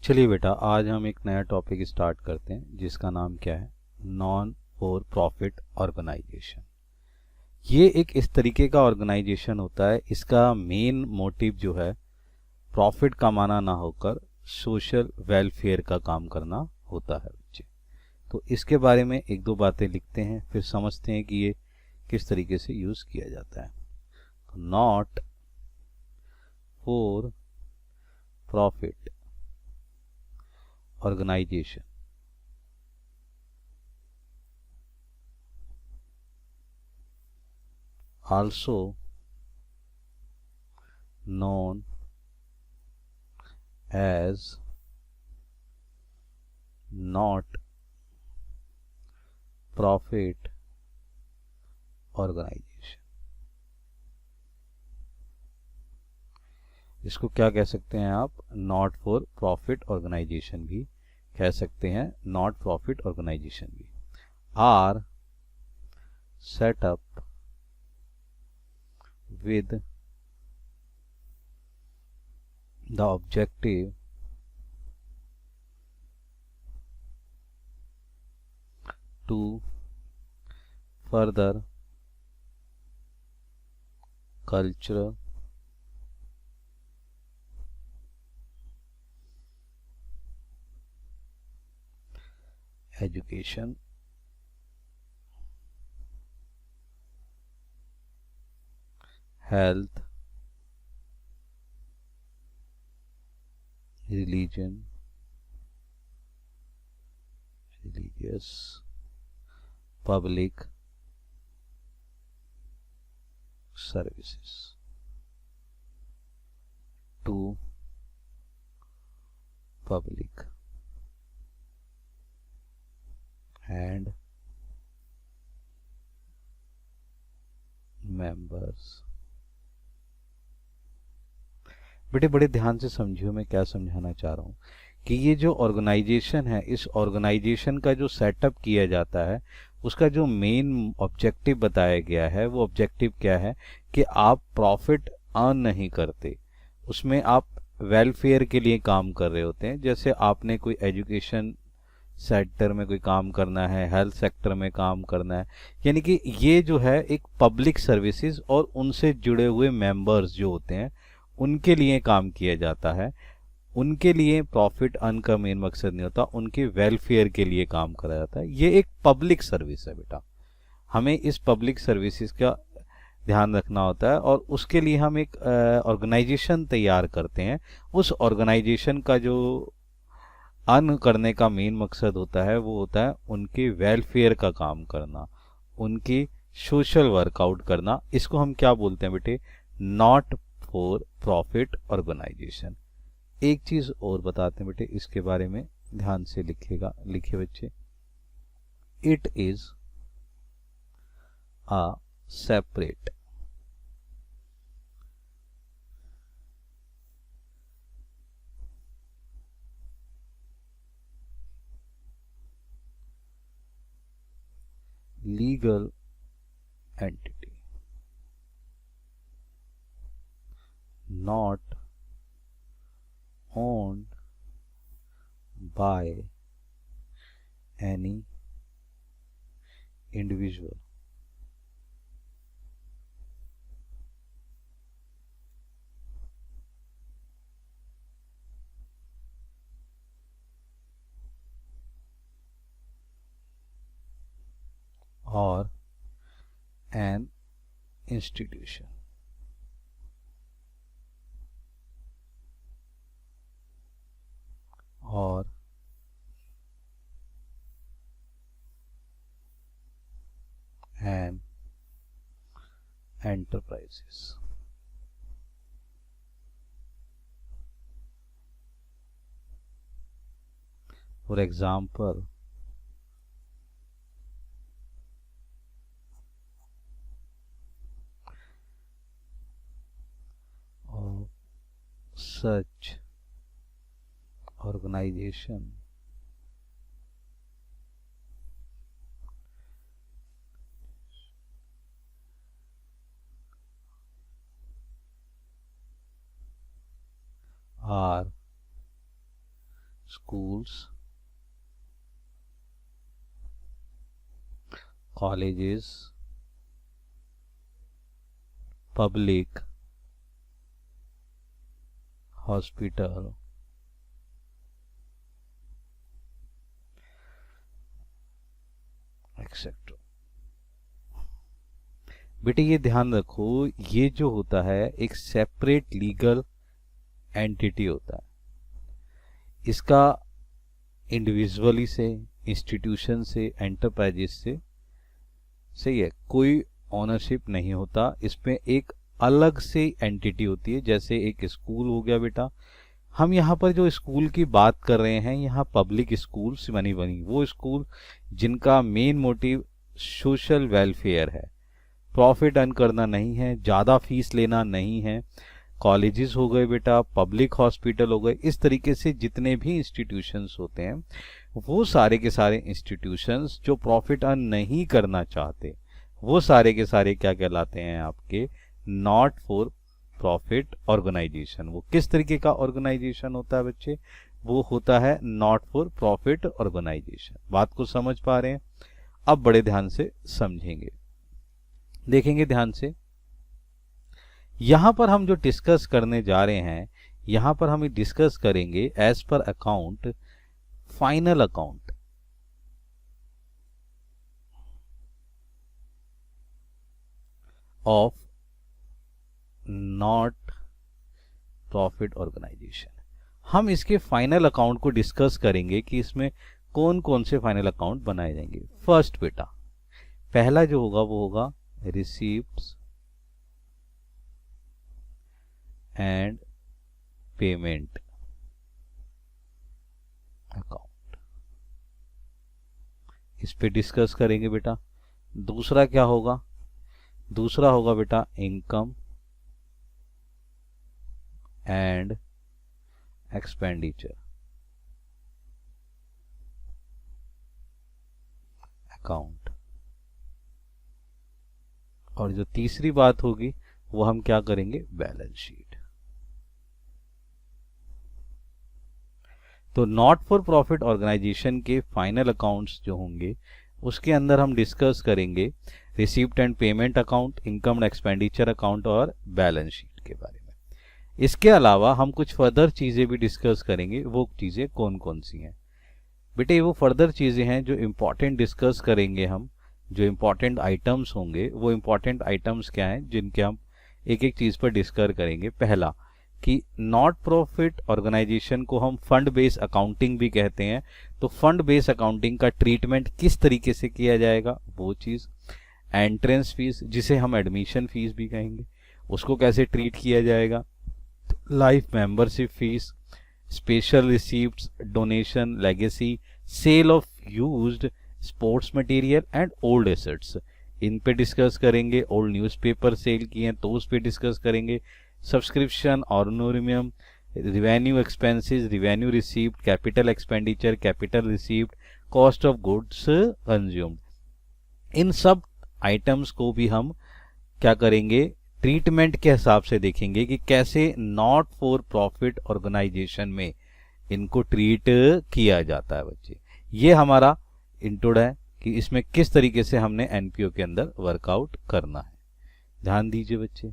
चलिए बेटा, आज हम एक नया टॉपिक स्टार्ट करते हैं जिसका नाम क्या है? Non for profit organisation. ये एक इस तरीके का ऑर्गेनाइजेशन होता है, इसका मेन मोटिव जो है प्रॉफिट कमाना ना होकर सोशल वेलफेयर का काम करना होता है बच्चे। तो इसके बारे में एक दो बातें लिखते हैं, फिर समझते हैं कि ये किस तरीके से यूज किया जाता है। Not for profit organization also known as not profit organization। इसको क्या कह सकते हैं आप? नॉट फॉर प्रॉफिट ऑर्गेनाइजेशन भी कह सकते हैं, नॉट प्रॉफिट ऑर्गेनाइजेशन भी। Are set up with the objective to further cultural, education, health, religion, religious, public services to public and members। बेटे बड़े ध्यान से समझियो मैं क्या समझाना चाह रहा हूँ कि ये जो ऑर्गेनाइजेशन है, इस ऑर्गेनाइजेशन का जो सेटअप किया जाता है, उसका जो मेन ऑब्जेक्टिव बताया गया है, वो ऑब्जेक्टिव क्या है कि आप प्रॉफिट अर्न नहीं करते, उसमें आप वेलफेयर के लिए काम कर रहे होते हैं। जैसे आपने कोई एजुकेशन सेक्टर में कोई काम करना है, हेल्थ सेक्टर में काम करना है, यानी कि ये जो है एक पब्लिक सर्विसेज और उनसे जुड़े हुए मेंबर्स जो होते हैं उनके लिए काम किया जाता है। उनके लिए प्रॉफिट अर्न का मेन मकसद नहीं होता, उनके वेलफेयर के लिए काम करा जाता है। ये एक पब्लिक सर्विस है बेटा, हमें इस पब्लिक सर्विसेज का ध्यान रखना होता है और उसके लिए हम एक ऑर्गेनाइजेशन तैयार करते हैं। उस ऑर्गेनाइजेशन का जो अर्न करने का मेन मकसद होता है वो होता है उनके वेलफेयर का काम करना, उनकी सोशल वर्कआउट करना। इसको हम क्या बोलते हैं बेटे? Not for profit organisation. एक चीज और बताते हैं बेटे इसके बारे में, ध्यान से लिखिएगा, लिखिए बच्चे। It is a separate legal entity not owned by any individual or an institution। और and enterprises। For example, of such organization are schools, colleges, public hospital, etcetera. बेटे ये ध्यान रखो, ये जो होता है एक सेपरेट लीगल एंटिटी होता है। इसका इंडिविजुअली से, इंस्टीट्यूशन से, एंटरप्राइजेस से, सही है, कोई ओनरशिप नहीं होता। इसमें एक अलग से एंटिटी होती है। जैसे एक स्कूल हो गया बेटा, हम यहाँ पर जो स्कूल की बात कर रहे हैं, यहाँ पब्लिक स्कूल्स बनी वो स्कूल जिनका मेन मोटिव सोशल वेलफेयर है, प्रॉफिट अर्न करना नहीं है, ज़्यादा फीस लेना नहीं है। कॉलेजेस हो गए बेटा, पब्लिक हॉस्पिटल हो गए, इस तरीके से जितने भी इंस्टीट्यूशंस होते हैं, वो सारे के सारे इंस्टीट्यूशंस जो प्रॉफिट अर्न नहीं करना चाहते, वो सारे के सारे क्या कहलाते हैं आपके नॉट फॉर प्रॉफिट ऑर्गेनाइजेशन। वो किस तरीके का ऑर्गेनाइजेशन होता है बच्चे? वो होता है नॉट फॉर प्रॉफिट ऑर्गेनाइजेशन। बात को समझ पा रहे हैं? अब बड़े ध्यान से समझेंगे, देखेंगे ध्यान से। यहां पर हम जो डिस्कस करने जा रहे हैं, यहां पर हम डिस्कस करेंगे as per account, final account of not profit organisation. हम इसके फाइनल अकाउंट को डिस्कस करेंगे कि इसमें कौन कौन से फाइनल अकाउंट बनाए जाएंगे। फर्स्ट बेटा, पहला जो होगा वो होगा रिसीप्ट्स एंड पेमेंट अकाउंट, इस पे डिस्कस करेंगे बेटा। दूसरा क्या होगा? दूसरा होगा बेटा इनकम एंड एक्सपेंडिचर अकाउंट। और जो तीसरी बात होगी वो हम क्या करेंगे? Balance sheet. तो नॉट फॉर प्रॉफिट ऑर्गेनाइजेशन के फाइनल अकाउंट्स जो होंगे उसके अंदर हम डिस्कस करेंगे receipt and payment account, income and expenditure account और बैलेंस शीट के बारे में। इसके अलावा हम कुछ फर्दर चीजें भी डिस्कस करेंगे। वो चीजें कौन कौन सी हैं बेटे? वो फर्दर चीजें हैं जो इंपॉर्टेंट डिस्कस करेंगे हम, जो इंपॉर्टेंट आइटम्स होंगे। वो इंपॉर्टेंट आइटम्स क्या हैं जिनके हम एक एक चीज पर डिस्कस करेंगे। पहला कि नॉट प्रॉफिट ऑर्गेनाइजेशन को हम फंड बेस अकाउंटिंग भी कहते हैं, तो फंड बेस अकाउंटिंग का ट्रीटमेंट किस तरीके से किया जाएगा वो चीज। एंट्रेंस फीस, जिसे हम एडमिशन फीस भी कहेंगे, उसको कैसे ट्रीट किया जाएगा। Life membership fees, special receipts, donation, legacy, sale of used sports material and old assets, इन पे डिस्कस करेंगे। ओल्ड न्यूज़पेपर सेल किए हैं तो उस पे डिस्कस करेंगे। Subscription, honorarium, revenue expenses, revenue receipt, capital expenditure, capital receipt, cost of goods consumed, इन सब आइटम्स को भी हम क्या करेंगे? ट्रीटमेंट के हिसाब से देखेंगे कि कैसे नॉट फॉर प्रॉफिट ऑर्गेनाइजेशन में इनको ट्रीट किया जाता है बच्चे। ये हमारा इंट्रोड है कि इसमें किस तरीके से हमने एनपीओ के अंदर वर्कआउट करना है। ध्यान दीजिए बच्चे।